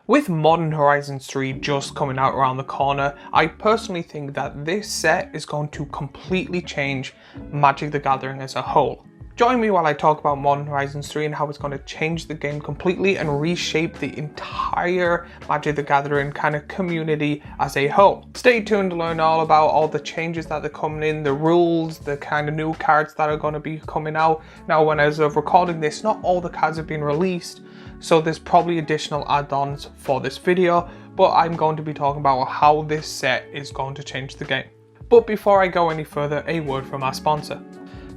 With Modern Horizons 3 just coming out around the corner, I personally think that this set is going to completely change Magic the Gathering as a whole. Join me while I talk about Modern Horizons 3 and how it's going to change the game completely and reshape the entire Magic the Gathering kind of community as a whole. Stay tuned to learn all about all the changes that are coming in, the rules, the kind of new cards that are going to be coming out. Now, when as of recording this, not all the cards have been released, so there's probably additional add-ons for this video, but I'm going to be talking about how this set is going to change the game. But before I go any further, a word from our sponsor.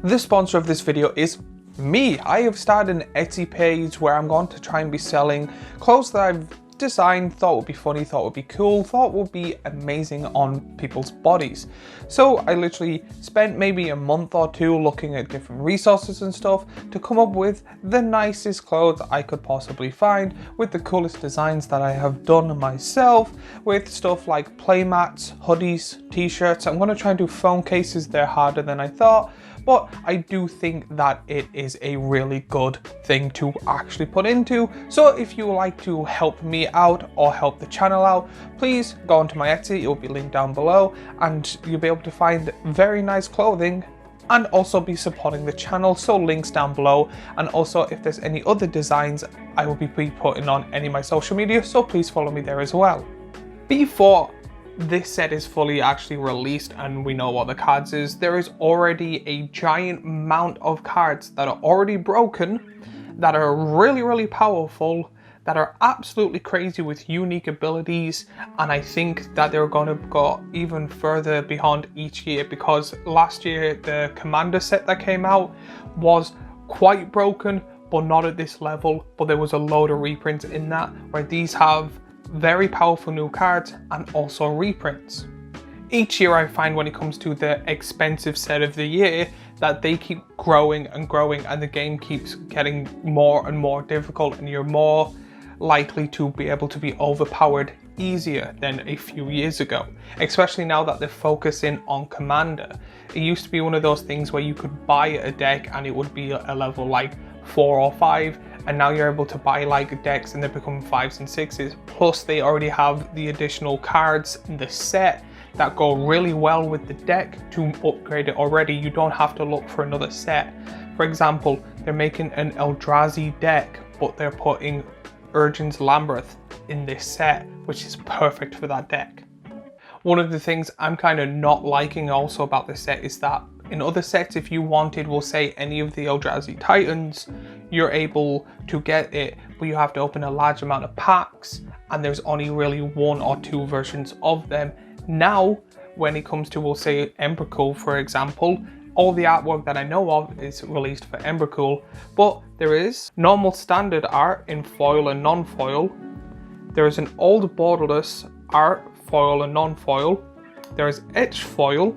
The sponsor of this video is me. I have started an Etsy page where I'm going to try and be selling clothes that I've designed, thought would be funny, thought would be cool, thought would be amazing on people's bodies. So I literally spent maybe a month or two looking at different resources and stuff to come up with the nicest clothes I could possibly find, with the coolest designs that I have done myself, with stuff like playmats, hoodies, t-shirts. I'm going to try and do phone cases. They're harder than I thought, but I do think that it is a really good thing to actually put into. So if you would like to help me out or help the channel out, please go onto my Etsy. It will be linked down below and you'll be able to find very nice clothing and also be supporting the channel. So links down below, and also if there's any other designs, I will be putting on any of my social media, so please follow me there as well. Before this set is fully actually released and we know what the cards is, there is already a giant amount of cards that are already broken, that are really powerful, that are absolutely crazy with unique abilities, and I think that they're going to go even further beyond each year, because last year the Commander set that came out was quite broken, but not at this level. But there was a load of reprints in that, where these have very powerful new cards and also reprints. Each year I find when it comes to the expensive set of the year that they keep growing and growing, and the game keeps getting more and more difficult, and you're more likely to be able to be overpowered easier than a few years ago, especially now that they're focusing on Commander. It used to be one of those things where you could buy a deck and it would be a level like 4 or 5, and now you're able to buy like decks and they become 5s and 6s. Plus they already have the additional cards in the set that go really well with the deck to upgrade it already. You don't have to look for another set. For example, they're making an Eldrazi deck, but they're putting Urgen's Labyrinth in this set, which is perfect for that deck. One of the things I'm kind of not liking also about this set is that in other sets, if you wanted, we'll say, any of the Eldrazi Titans, you're able to get it, but you have to open a large amount of packs, and there's only really 1 or 2 versions of them. Now, when it comes to, we'll say, Emrakul, for example, all the artwork that I know of is released for Emrakul, but there is normal standard art in foil and non-foil. There is an old borderless art, foil and non-foil. There is etched foil.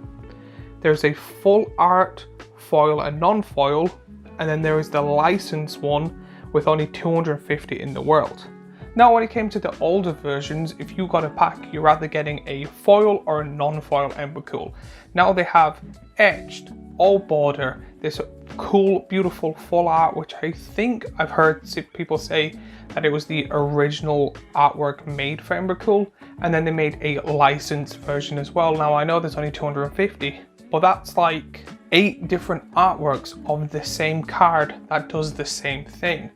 There's a full art, foil and non-foil, and then there is the licensed one with only 250 in the world. Now, when it came to the older versions, if you got a pack, you're either getting a foil or a non-foil Emrakul. Now they have etched, all border, this cool, beautiful full art, which I think I've heard people say that it was the original artwork made for Emrakul, and then they made a licensed version as well. Now I know there's only 250, but that's like 8 different artworks of the same card that does the same thing.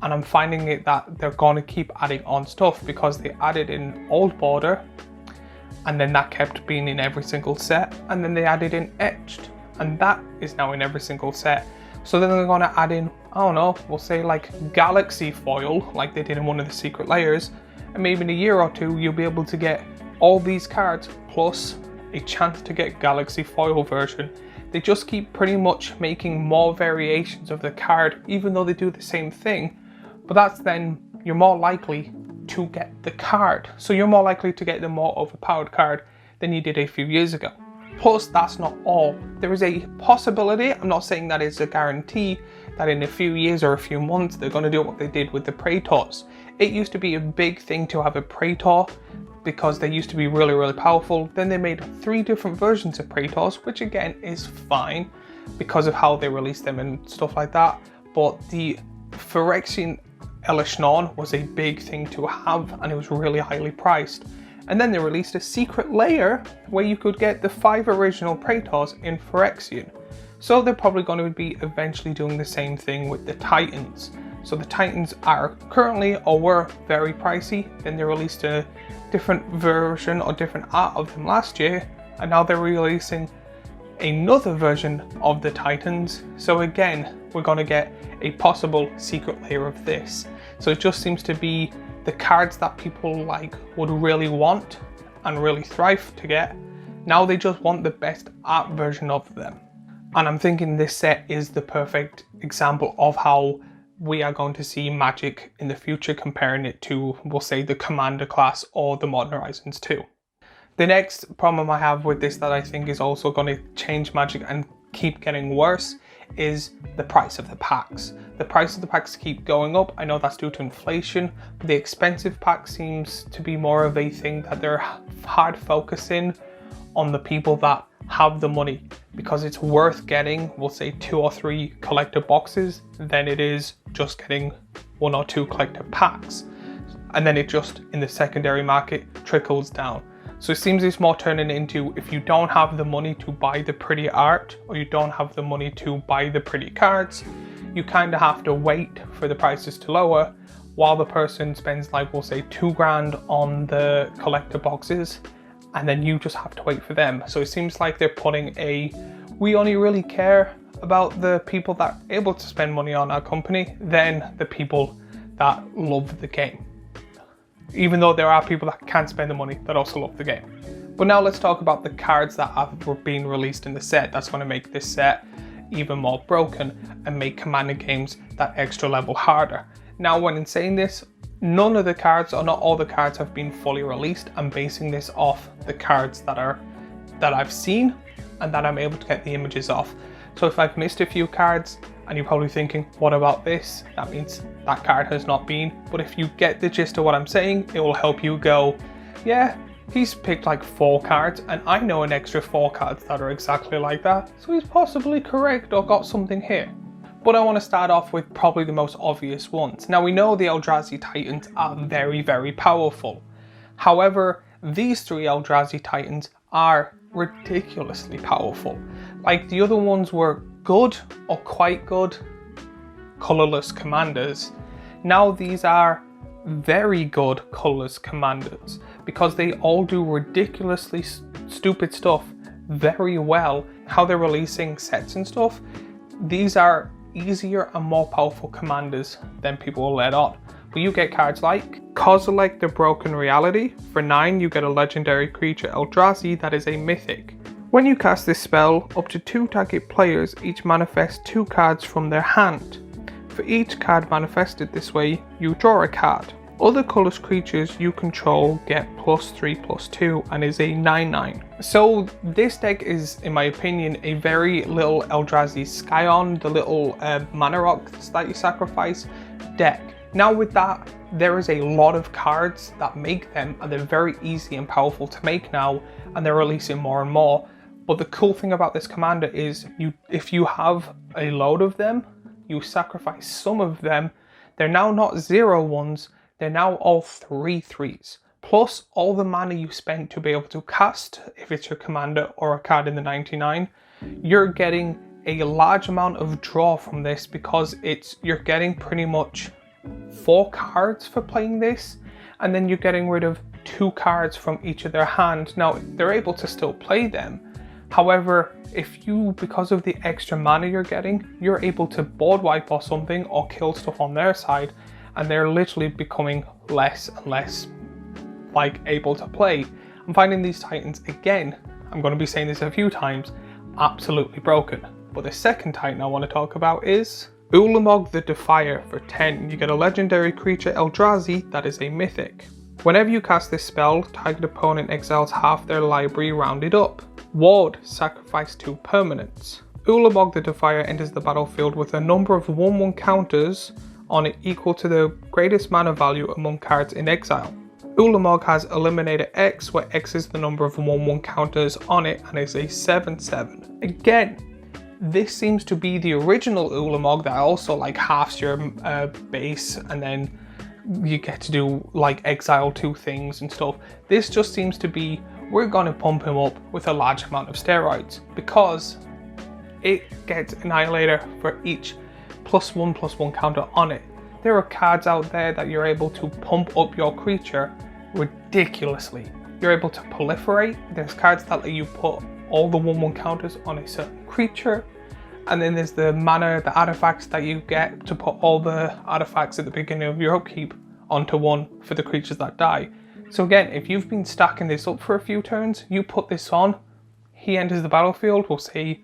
And I'm finding it that they're going to keep adding on stuff, because they added in old border, and then that kept being in every single set, and then they added in etched, and that is now in every single set. So then they're going to add in, I don't know, we'll say like Galaxy foil, like they did in one of the secret layers, and maybe in a year or two you'll be able to get all these cards plus a chance to get Galaxy foil version. They just keep pretty much making more variations of the card, even though they do the same thing, but that's then you're more likely to get the card. So you're more likely to get the more overpowered card than you did a few years ago. Plus, that's not all. There is a possibility, I'm not saying that it's a guarantee, that in a few years or a few months they're going to do what they did with the Praetors. It used to be a big thing to have a Praetor because they used to be really powerful. Then they made 3 different versions of Praetors, which again is fine because of how they released them and stuff like that. But the Phyrexian Elishnorn was a big thing to have, and it was really highly priced. And then they released a secret layer where you could get the 5 original Praetors in Phyrexian. So they're probably going to be eventually doing the same thing with the Titans. So the Titans are currently, or were, very pricey. Then they released a different version or different art of them last year, and now they're releasing another version of the Titans. So again, we're going to get a possible secret layer of this. So it just seems to be the cards that people like would really want and really thrive to get. Now they just want the best art version of them. And I'm thinking this set is the perfect example of how we are going to see Magic in the future, comparing it to, we'll say, the Commander class or the Modern Horizons 2. The next problem I have with this that I think is also going to change Magic and keep getting worse is the price of the packs. The price of the packs keep going up. I know that's due to inflation, but the expensive pack seems to be more of a thing that they're hard focusing on the people that have the money, because it's worth getting, we'll say, 2 or 3 collector boxes than it is just getting 1 or 2 collector packs. And then it just, in the secondary market, trickles down. So it seems it's more turning into, if you don't have the money to buy the pretty art, or you don't have the money to buy the pretty cards, you kind of have to wait for the prices to lower while the person spends, like, we'll say, 2 grand on the collector boxes, and then you just have to wait for them. So it seems like they're putting we only really care about the people that are able to spend money on our company than the people that love the game. Even though there are people that can't spend the money that also love the game. But now let's talk about the cards that have been released in the set. That's going to make this set even more broken and make Commander games that extra level harder. Now, when in saying this, none of the cards, or not all the cards, have been fully released. I'm basing this off the cards that I've seen and that I'm able to get the images of. So if I've missed a few cards and you're probably thinking, what about this? That means that card has not been. But if you get the gist of what I'm saying, it will help you go, yeah, he's picked like 4 cards and I know an extra 4 cards that are exactly like that. So he's possibly correct or got something here. But I want to start off with probably the most obvious ones. Now, we know the Eldrazi Titans are very, very powerful. However, these 3 Eldrazi Titans are ridiculously powerful. Like, the other ones were good or quite good colorless commanders. Now these are very good colorless commanders because they all do ridiculously stupid stuff very well. How they're releasing sets and stuff, these are easier and more powerful commanders than people will let on. But you get cards like Kozilek the Broken Reality. For 9, you get a legendary creature Eldrazi that is a mythic. When you cast this spell, up to 2 target players each manifest 2 cards from their hand. For each card manifested this way, you draw a card. Other colorless creatures you control get +3/+2 and is a 9/9. So this deck is, in my opinion, a very little Eldrazi Scion, the little mana rocks that you sacrifice deck. Now with that, there is a lot of cards that make them, and they're very easy and powerful to make now, and they're releasing more and more. But the cool thing about this commander is, if you have a load of them, you sacrifice some of them, they're now not 0/1s, they're now all 3/3s. Plus all the mana you spent to be able to cast, if it's your commander or a card in the 99, you're getting a large amount of draw from this because you're getting pretty much 4 cards for playing this, and then you're getting rid of 2 cards from each of their hand. Now they're able to still play them. However, if you, because of the extra mana you're getting, you're able to board wipe or something or kill stuff on their side, and they're literally becoming less and less like able to play. I'm finding these Titans, again, I'm going to be saying this a few times, absolutely broken. But the second Titan I want to talk about is Ulamog the Defier. For 10, you get a legendary creature Eldrazi that is a mythic. Whenever you cast this spell, target opponent exiles half their library rounded up. Ward, sacrifice 2 permanents. Ulamog the Defier enters the battlefield with a number of 1/1 counters on it equal to the greatest mana value among cards in exile. Ulamog has Eliminator X, where X is the number of 1/1 counters on it and is a 7/7. Again, This seems to be the original Ulamog that also like halves your base, and then you get to do like exile 2 things and stuff. This just seems to be, we're gonna pump him up with a large amount of steroids because it gets Annihilator for each +1/+1 counter on it. There are cards out there that you're able to pump up your creature ridiculously. You're able to proliferate. There's cards that let you put all the 1/1 counters on a certain creature. And then there's the mana, the artifacts that you get to put all the artifacts at the beginning of your upkeep onto 1 for the creatures that die. So again, if you've been stacking this up for a few turns, you put this on, he enters the battlefield, we'll say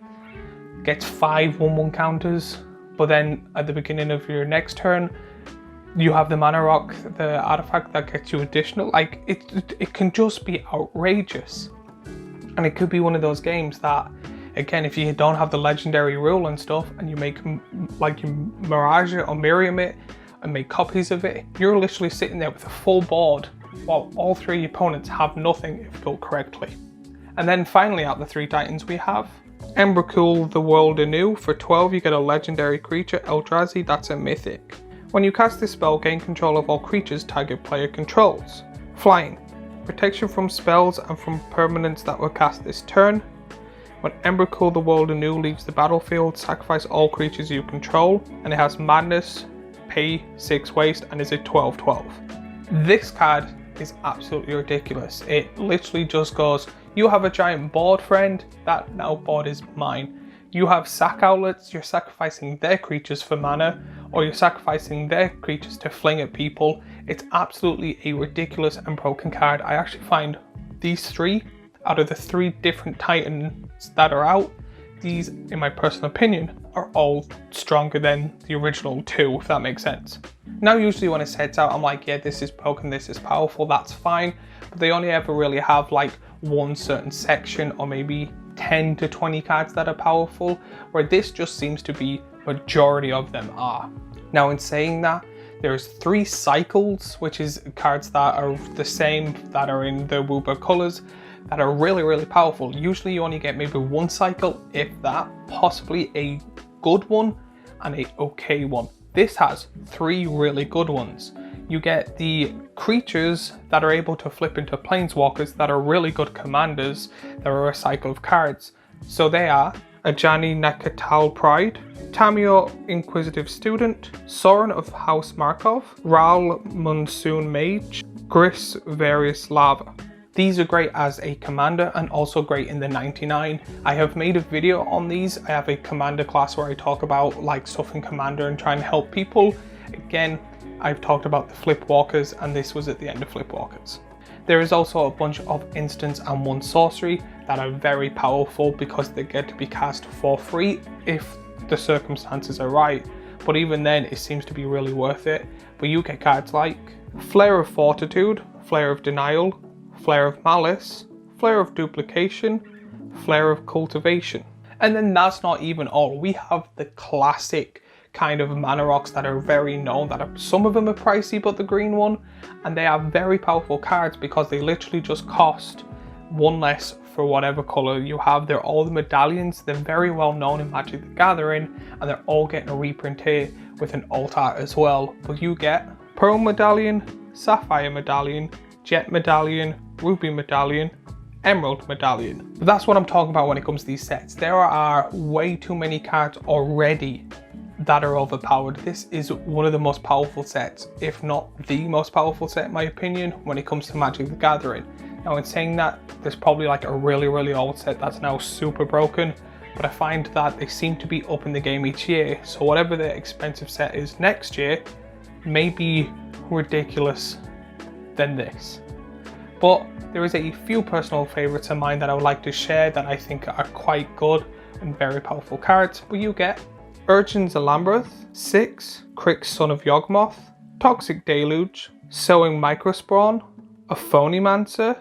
gets 5 1/1 counters, but then at the beginning of your next turn, you have the mana rock, the artifact that gets you additional. Like it can just be outrageous. And it could be one of those games that, again, if you don't have the legendary rule and stuff, and you make like you Mirage it or Miriam it and make copies of it, you're literally sitting there with a full board while all 3 opponents have nothing if built correctly. And then finally, out the 3 titans we have Emrakul the World Anew. For 12 you get a legendary creature, Eldrazi, that's a mythic. When you cast this spell, gain control of all creatures target player controls. Flying. Protection from spells and from permanents that were cast this turn. When Emrakul the World Anew leaves the battlefield, sacrifice all creatures you control, and it has Madness, pay 6 waste, and is a 12/12. This card is absolutely ridiculous. It literally just goes, you have a giant board, friend, that now board is mine. You have sack outlets, you're sacrificing their creatures for mana, or you're sacrificing their creatures to fling at people. It's absolutely a ridiculous and broken card. I actually find these 3, out of the 3 different titans that are out, these, in my personal opinion, are all stronger than the original 2, if that makes sense. Now usually when it sets out, I'm like, yeah, this is broken, this is powerful, that's fine, but they only ever really have like one certain section, or maybe 10 to 20 cards that are powerful, where this just seems to be majority of them are. Now in saying that, there's 3 cycles, which is cards that are the same that are in the Woober colors, that are really, really powerful. Usually you only get maybe 1 cycle, if that, possibly a good one and a okay one. This has 3 really good ones. You get the creatures that are able to flip into planeswalkers that are really good commanders that are a cycle of cards. So they are Ajani Nakatal Pride, Tamio Inquisitive Student, Soren of House Markov, Ral Monsoon Mage, Gris Various Lava. These are great as a commander and also great in the 99. I have made a video on these. I have a commander class where I talk about like stuff in commander and trying to help people. Again, I've talked about the Flipwalkers, and this was at the end of Flipwalkers. There is also a bunch of instants and 1 sorcery that are very powerful because they get to be cast for free if the circumstances are right. But even then, it seems to be really worth it. But you get cards like Flare of Fortitude, Flare of Denial, Flare of Malice, Flare of Duplication, Flare of Cultivation. And then that's not even all. We have the classic kind of mana rocks that are very known, that are, some of them are pricey, but the green one, and they are very powerful cards because they literally just cost 1 less for whatever color you have. They're all the medallions. They're very well known in Magic the Gathering, and they're all getting a reprint here with an alt art as well. But you get Pearl Medallion, Sapphire Medallion, Jet Medallion, Ruby Medallion, Emerald Medallion. But that's what I'm talking about when it comes to these sets. There are way too many cards already that are overpowered. This is one of the most powerful sets, if not the most powerful set in my opinion, when it comes to Magic the Gathering. Now in saying that, there's probably like a really, really old set that's now super broken, but I find that they seem to be up in the game each year. So whatever the expensive set is next year may be ridiculous than this. But there is a few personal favorites of mine that I would like to share that I think are quite good and very powerful cards. But you get Urchin's Alambrath, 6, Crick's Son of Yawgmoth, Toxic Deluge, Sowing Microspawn, a Phonymancer,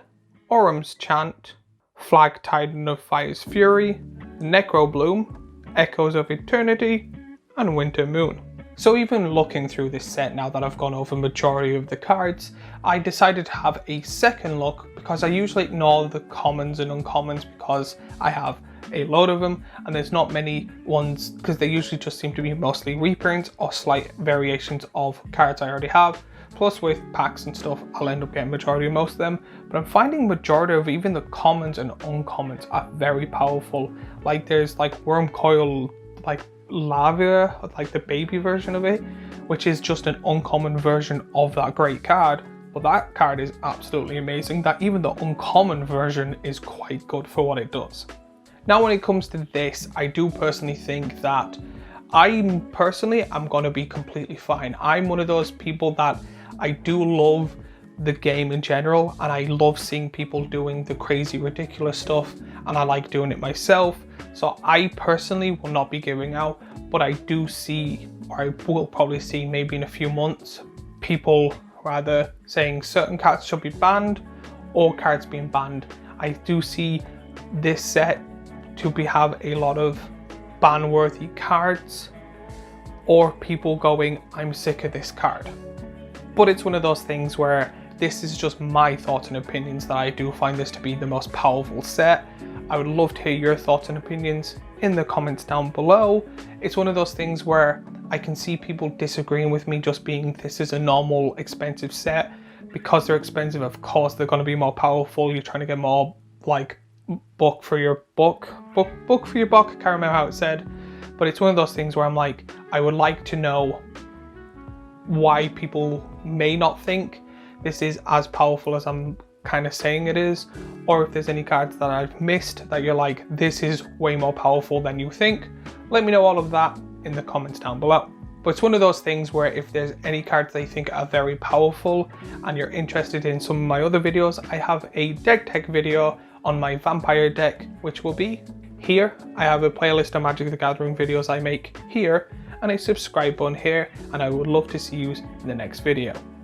Orum's Chant, Flag Titan of Fire's Fury, Necro Bloom, Echoes of Eternity, and Winter Moon. So even looking through this set now that I've gone over the majority of the cards, I decided to have a second look because I usually ignore the commons and uncommons because I have a load of them, and there's not many ones because they usually just seem to be mostly reprints or slight variations of cards I already have. Plus with packs and stuff, I'll end up getting majority of most of them, but I'm finding majority of even the commons and uncommons are very powerful. Like there's like Wormcoil, like Lava, like the baby version of it, which is just an uncommon version of that great card. But that card is absolutely amazing, that even the uncommon version is quite good for what it does. Now when it comes to this, I do personally think that I'm going to be completely fine. I'm one of those people that I do love the game in general, and I love seeing people doing the crazy ridiculous stuff, and I like doing it myself. So I personally will not be giving out, but I do see, or I will probably see maybe in a few months, people rather saying certain cards should be banned or cards being banned. I do see this set to have a lot of ban-worthy cards, or people going, I'm sick of this card. But it's one of those things where this is just my thoughts and opinions, that I do find this to be the most powerful set. I would love to hear your thoughts and opinions in the comments down below. It's one of those things where I can see people disagreeing with me, just being this is a normal expensive set. Because they're expensive, of course they're going to be more powerful. You're trying to get more like book for your buck. I can't remember how it said, but it's one of those things where I'm like, I would like to know why people may not think this is as powerful as I'm kind of saying it is, or if there's any cards that I've missed that you're like, this is way more powerful than you think. Let me know all of that in the comments down below. But it's one of those things where if there's any cards that you think are very powerful and you're interested in some of my other videos, I have a deck tech video on my vampire deck, which will be here. I have a playlist of Magic the Gathering videos I make here, and a subscribe button here, and I would love to see you in the next video.